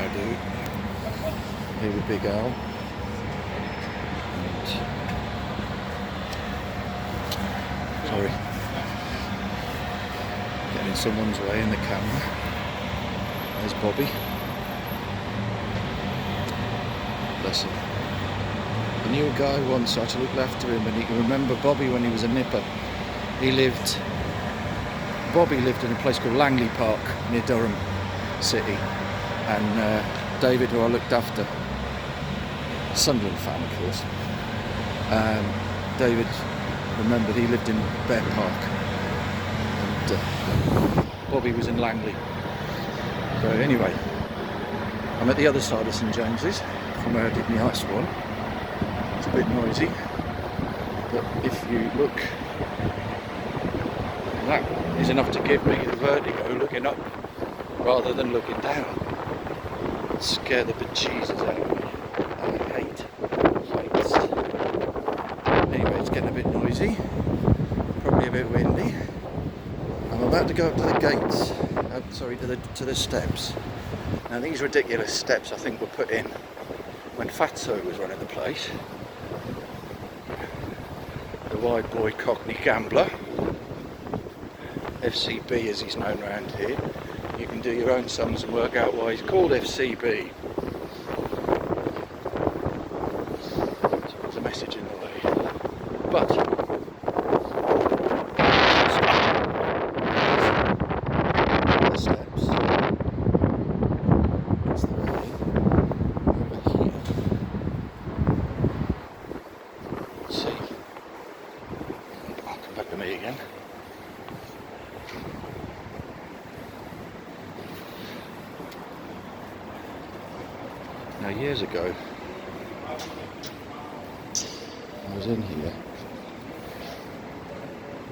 I do. Here with Big Al. And sorry. Getting in someone's way in the camera. There's Bobby. Bless him. I knew a guy once, so I had to look after him, and you remember Bobby when he was a nipper. Bobby lived in a place called Langley Park near Durham City, and David, who I looked after, Sunderland fan of course, David remembered he lived in Bear Park, and Bobby was in Langley. So anyway, I'm at the other side of St James's from where I did my ice one. It's a bit noisy, but if you look, that is enough to give me the vertigo looking up rather than looking down. It'd scare the bejesus out of me. I hate heights. Anyway, it's getting a bit noisy, probably a bit windy. I'm about to go up to the gates, to the steps. Now these ridiculous steps I think were put in when Fatso was running the place. The wide boy Cockney gambler, FCB as he's known around here. You can do your own sums and work out why he's called FCB. So there's a message in the way. But the steps. It's the railing over here. Let's see. I'll come back to me again. Now years ago, I was in here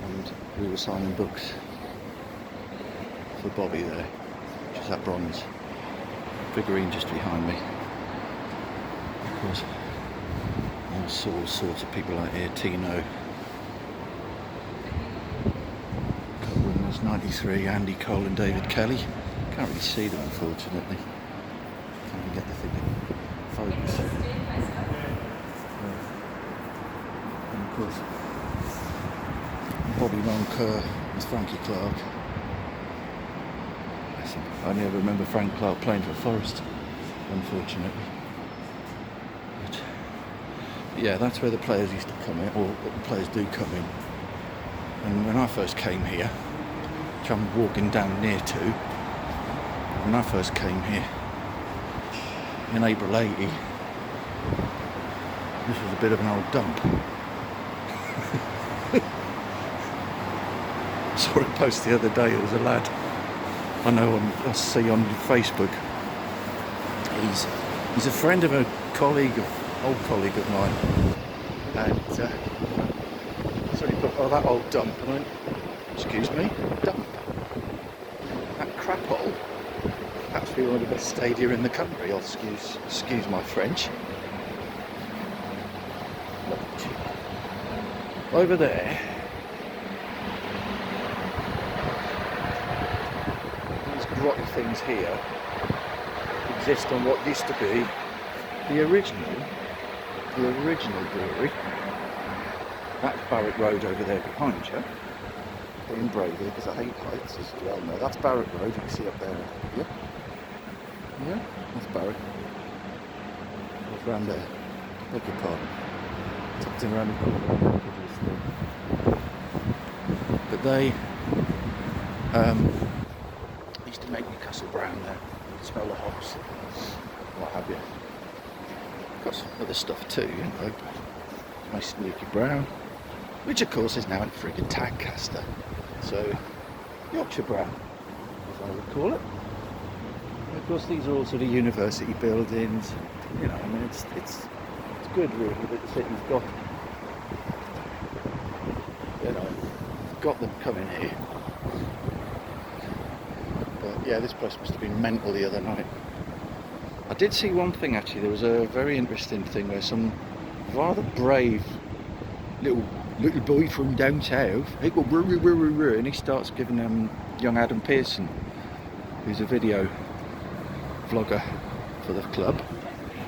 and we were signing books for Bobby there, which is that bronze figurine just behind me. Of course, all sorts of people out here, Tino, Coburn's 93, Andy Cole and David Kelly. Can't really see them unfortunately. Can't even get the thing in focus. And of course, Bobby Moncur and Frankie Clark. I only ever remember Frank Clark playing for Forest, unfortunately. But yeah, that's where the players used to come in, or the players do come in. And when I first came here, which I'm walking down near to, when I first came here, in April 80, this was a bit of an old dump. I saw a post the other day, it was a lad I know I see on Facebook. He's a friend of a old colleague of mine, and so he put, oh, that old dump, and I went, excuse me, dump? That crap hole? Perhaps we one of the best stadia in the country, I'll excuse my French. But over there, these grotty things here exist on what used to be the original brewery. That's Barrack Road over there behind you. In Bravely, because I hate heights, as you well know. That's Barrack Road, you can see up there. Yeah, yeah, that's Barrack. It's round there. Beg your pardon. Tucked in around the corner. But they used to make Newcastle brown there. You could smell the hops, what have you. Got some other stuff too, you know. Nice milky brown, which of course is now a friggin' Tadcaster. So, Yorkshire brown, as I would call it. And of course, these are all sort of university buildings. You know, I mean, it's good really that the city's got, you know, got them coming here. But yeah, this place must have been mental the other night. I did see one thing actually. There was a very interesting thing where some rather brave little boy from down south, he go and he starts giving young Adam Pearson, who's a video vlogger, for the club.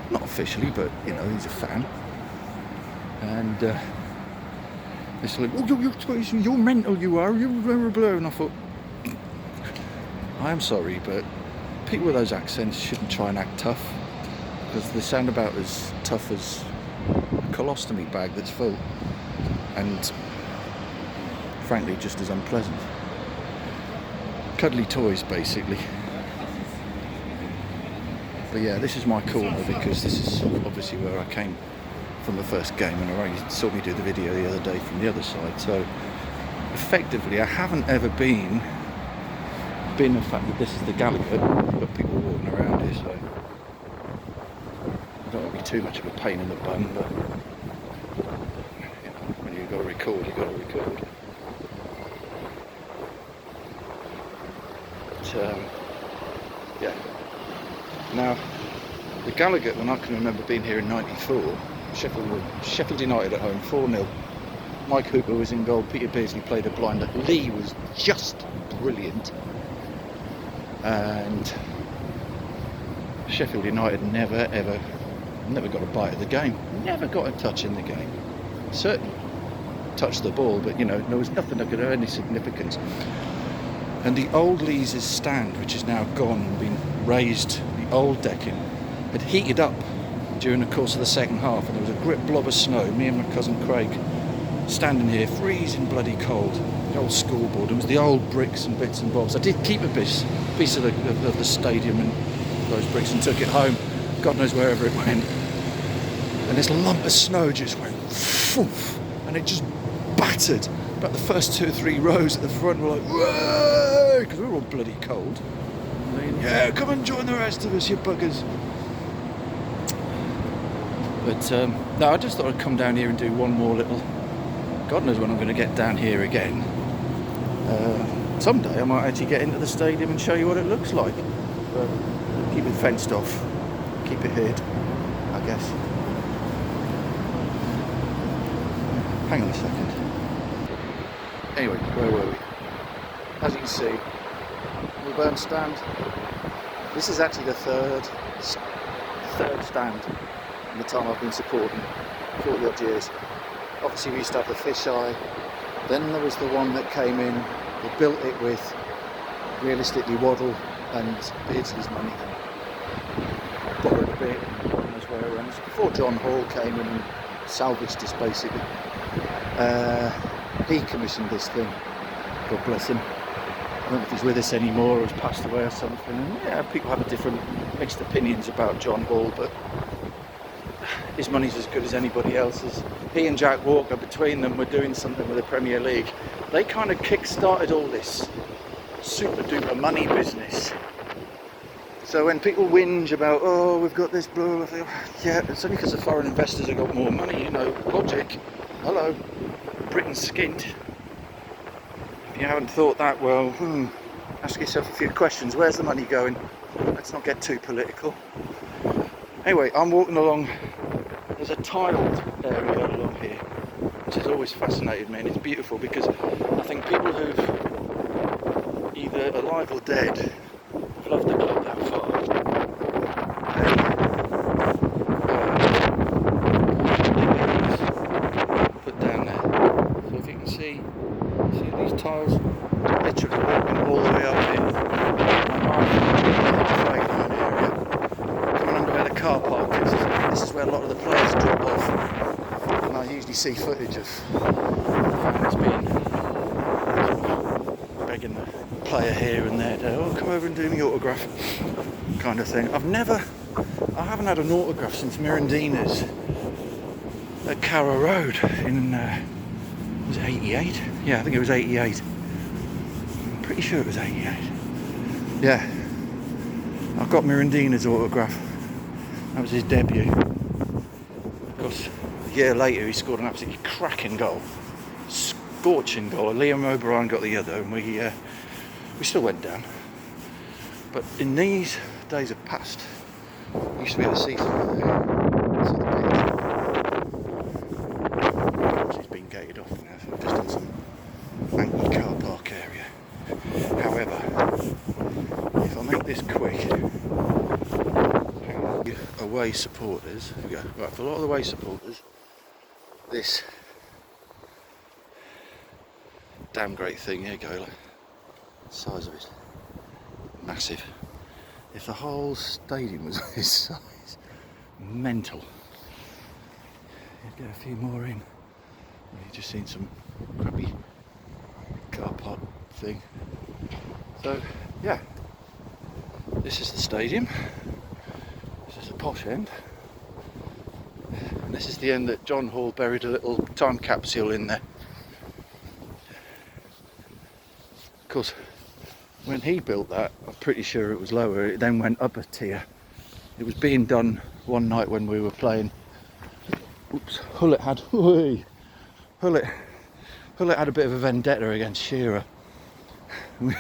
Not officially, but you know, he's a fan. And it's like, oh, you're mental, you are, you're blah, blah. And I thought, I am sorry, but people with those accents shouldn't try and act tough, because they sound about as tough as a colostomy bag that's full, and frankly just as unpleasant. Cuddly toys, basically. But yeah, this is my corner because this is obviously where I came from the first game, and I saw me do the video the other day from the other side. So effectively I haven't ever been the fact that this is the Gallagher. We've got people walking around here, so I don't want to be too much of a pain in the bum, but you know, when you've got to record, you've got to record. But, yeah. Now, the Gallagher, when I can remember being here in '94, Sheffield United at home, 4-0. Mike Hooper was in goal, Peter Beardsley played a blinder, Lee was just brilliant, and Sheffield United never got a bite of the game, never got a touch in the game. Certainly touched the ball, but you know, there was nothing that could have any significance. And the old Lees' stand, which is now gone and been raised, the old decking, had heated up during the course of the second half, and there was a great blob of snow. Me and my cousin Craig standing here, freezing bloody cold. The old scoreboard, it was the old bricks and bits and bobs. I did keep a piece of the stadium and those bricks and took it home, God knows wherever it went. And this lump of snow just went foof, and it just battered. But the first 2 or 3 rows at the front were like, whoa, because we were all bloody cold. Yeah, come and join the rest of us, you buggers. But no, I just thought I'd come down here and do one more little. God knows when I'm going to get down here again. Someday I might actually get into the stadium and show you what it looks like. But keep it fenced off, keep it hid, I guess. Hang on a second. Anyway, where were we? As you can see, Milburn stand. This is actually the third stand in the time I've been supporting, 40 odd years. Obviously we used to have the fisheye, then there was the one that came in, they built it with realistically Waddle and Beardsley's money. Borrowed a bit, God knows where it went. Before John Hall came in and salvaged this basically. He commissioned this thing, God bless him. I don't know if he's with us anymore or has passed away or something. And yeah, people have a different mixed opinions about John Hall, but his money's as good as anybody else's. He and Jack Walker, between them, were doing something with the Premier League. They kind of kick-started all this super duper money business. So when people whinge about, oh, we've got this blah, blah, blah, yeah, it's only because the foreign investors have got more money, you know, logic. Hello, Britain's skint. If you haven't thought that, well, ask yourself a few questions. Where's the money going? Let's not get too political. Anyway, I'm walking along. There's a tiled area along here, which has always fascinated me, and it's beautiful because I think people who've either alive or dead have loved the club that far. Put down there. So if you can see these tiles, literally walking all the way up here. Coming under where the car park is. This is where a lot of the players drop off, and I usually see footage of fans being begging the player here and there to, oh, come over and do me autograph, kind of thing. I haven't had an autograph since Mirandina's at Carrow Road in, was it 88? Yeah, I think it was 88. I'm pretty sure it was 88. Yeah, I've got Mirandina's autograph. That was his debut. Of course, a year later he scored an absolutely cracking goal. Scorching goal. Liam O'Brien got the other, and we still went down. But in these days of past, used to be the seafront there. See the pitch. It's been gated off now, so I've just done some manky car park area. However, if I make this quick, hang on. away supporters, here we go. Right, for a lot of the away supporters, this damn great thing, here you go, like, the size of it, massive. If the whole stadium was this size, mental. You'd get a few more in. You've just seen some crappy car park thing. So, yeah, this is the stadium. This is the posh end. And this is the end that John Hall buried a little time capsule in there. Of course, when he built that, I'm pretty sure it was lower. It then went up a tier. It was being done one night when we were playing. Oops, Hullet had a bit of a vendetta against Shearer. It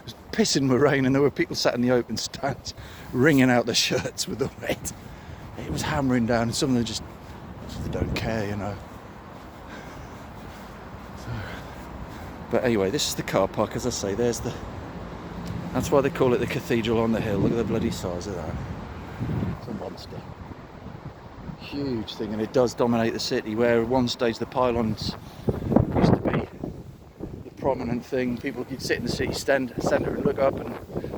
was pissing with rain and there were people sat in the open stands wringing out their shirts with the wet. It was hammering down and some of them just they don't care, you know. So, but anyway, this is the car park, as I say, that's why they call it the Cathedral on the Hill. Look at the bloody size of that. It's a monster. Huge thing, and it does dominate the city, where at one stage the pylons used to be the prominent thing. People could sit in the city centre and look up and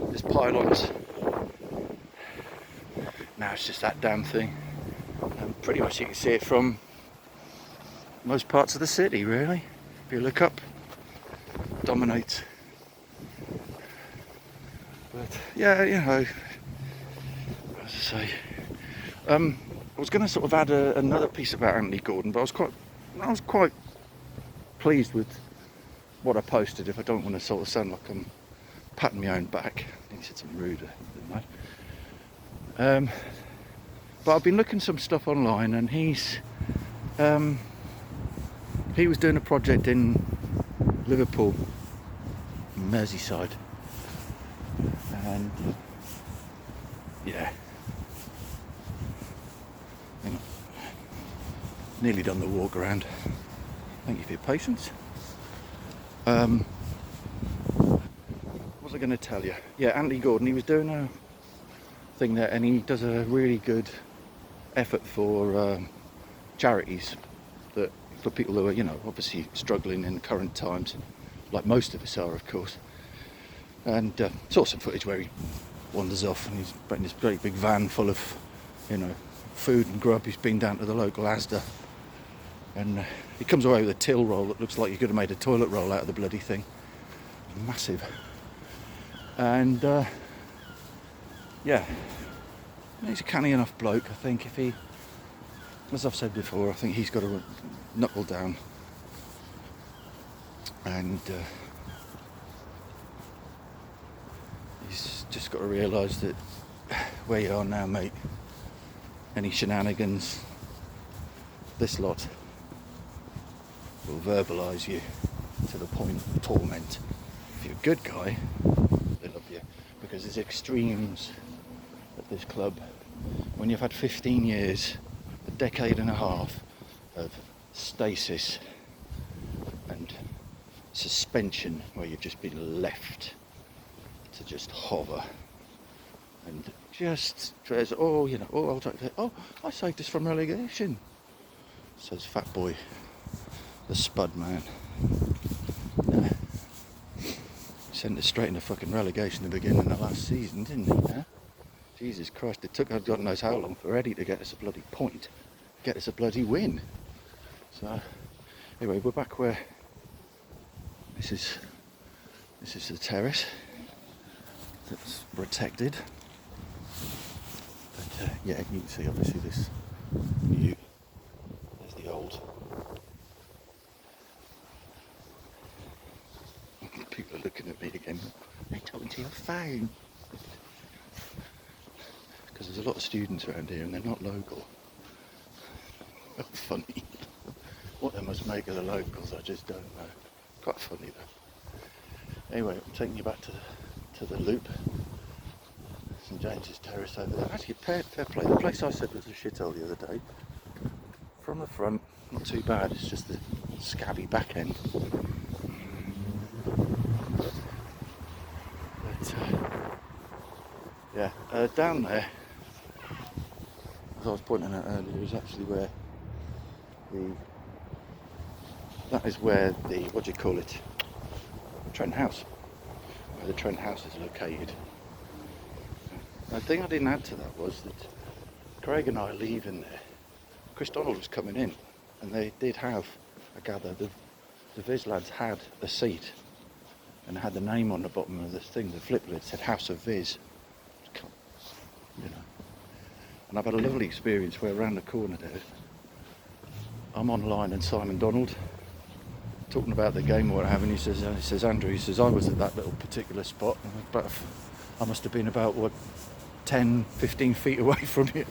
there's pylons. Now it's just that damn thing. And pretty much you can see it from most parts of the city, really. If you look up, it dominates. But yeah, you know, as I say, I was going to sort of add another piece about Anthony Gordon, but I was quite pleased with what I posted. If I don't want to sort of sound like I'm patting my own back, I think it's something ruder than that. But I've been looking some stuff online, and he was doing a project in Liverpool, Merseyside, and yeah, nearly done the walk around. Thank you for your patience. What was I going to tell you? Yeah, Anthony Gordon, he was doing a thing there, and he does a really good effort for charities, that for people who are, you know, obviously struggling in the current times, like most of us are, of course. And saw some footage where he wanders off and he's bringing this great big van full of, you know, food and grub. He's been down to the local Asda, and he comes away with a till roll that looks like you could have made a toilet roll out of the bloody thing. Massive. And yeah, he's a canny enough bloke. I think if he, as I've said before, I think he's got to knuckle down and he's just got to realise that where you are now, mate, any shenanigans, this lot will verbalise you to the point of torment. If you're a good guy, they love you, because there's extremes at this club. When you've had 15 years, a decade and a half of stasis and suspension, where you've just been left to just hover and just says, oh, you know, I saved us from relegation, says Fat Boy, the Spud man. Nah. Sent us straight into fucking relegation at the beginning of the last season, didn't it? Huh? Jesus Christ, it took God knows how long for Eddie to get us a bloody point, get us a bloody win. So anyway, we're back where this is the terrace that's protected. But yeah, you can see obviously this new, there's the old. People are looking at me again. They're talking to your phone. Because there's a lot of students around here and they're not local. Funny. What they must make of the locals, I just don't know. Quite funny though. Anyway, I'm taking you back to the loop. St James's Terrace over there. Actually, fair play. The place I said was a shithole the other day. From the front, not too bad. It's just the scabby back end. But yeah, down there as I was pointing out earlier, is actually where that is where the, what do you call it, Trent House, where the Trent House is located. The thing I didn't add to that was that Craig and I leaving there, Chris Donald was coming in, and they did have, I gather, the Viz lads had a seat and had the name on the bottom of the thing, the flip lid said House of Viz, you know. And I've had a lovely experience where around the corner there, I'm online and Simon Donald talking about the game or what have you, and he says, Andrew, he says, I was at that little particular spot, but I must have been about, what, 10, 15 feet away from you.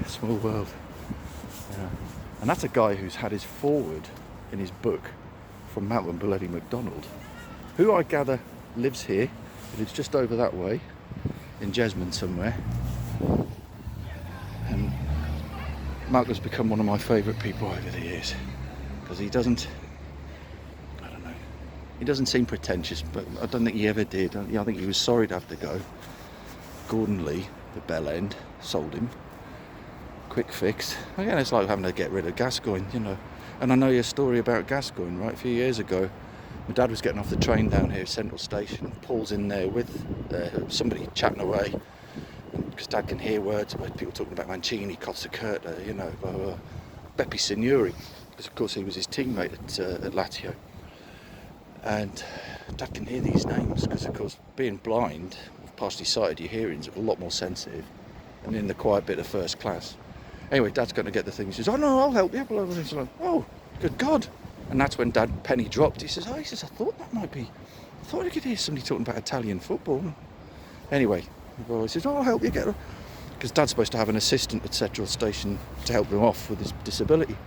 Small world. Yeah. And that's a guy who's had his forward in his book from Malcolm Bloody MacDonald, who I gather lives here. He lives just over that way, in Jesmond somewhere. And Malcolm's become one of my favourite people over the years, because he doesn't, I don't know, he doesn't seem pretentious, but I don't think he ever did. I think he was sorry to have to go. Gordon Lee, the bell end, sold him. Quick fix. Again, it's like having to get rid of Gascoigne, you know. And I know your story about Gascoigne, right? A few years ago, my dad was getting off the train down here at Central Station. Paul's in there with somebody chatting away, because Dad can hear words about people talking about Mancini, Cozzacurta, you know, Beppe Signori, because of course he was his teammate at Lazio. And Dad can hear these names because, of course, being blind, partially sighted, your hearing's a lot more sensitive, and in the quiet bit of first class. Anyway, Dad's going to get the thing. He says, "Oh no, I'll help you." He's like, "Oh, good God!" And that's when Dad penny dropped. He says, "Oh," he says, "I thought that might be. I thought I could hear somebody talking about Italian football." Anyway, he says, "Oh, I'll help you get," because Dad's supposed to have an assistant at Central Station to help him off with his disability.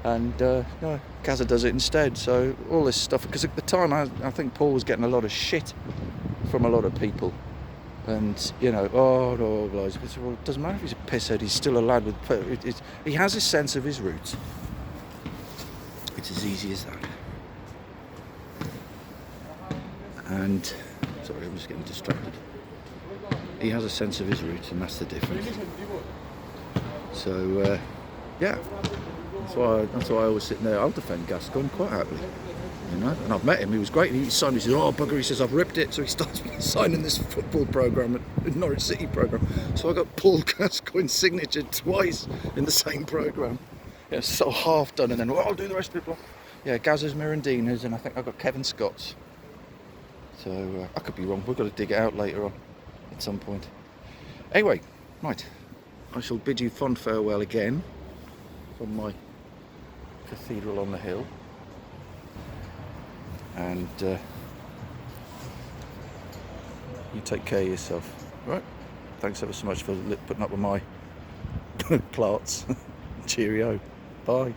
And no, Gazza does it instead. So all this stuff, because at the time I think Paul was getting a lot of shit from a lot of people, and you know, well, it doesn't matter if he's a pisshead, he's still a lad with, he has a sense of his roots. It's as easy as that. And sorry, I'm just getting distracted. He has a sense of his roots, and that's the difference. So yeah. That's why I was sitting there. I'll defend Gascoigne quite happily, you know. And I've met him. He was great. He signed. He says, "Oh bugger," he says, "I've ripped it." So he starts signing this football program, at Norwich City program. So I got Paul Gascoigne's signature twice in the same program. Yeah, so half done, and then I'll do the rest of it. Yeah, Gazza's, Mirandina's, and I think I got Kevin Scott's. So I could be wrong. We've got to dig it out later on, at some point. Anyway, right. I shall bid you fond farewell again from my cathedral on the hill, and you take care of yourself, right? Thanks ever so much for putting up with my plants. Cheerio. Bye.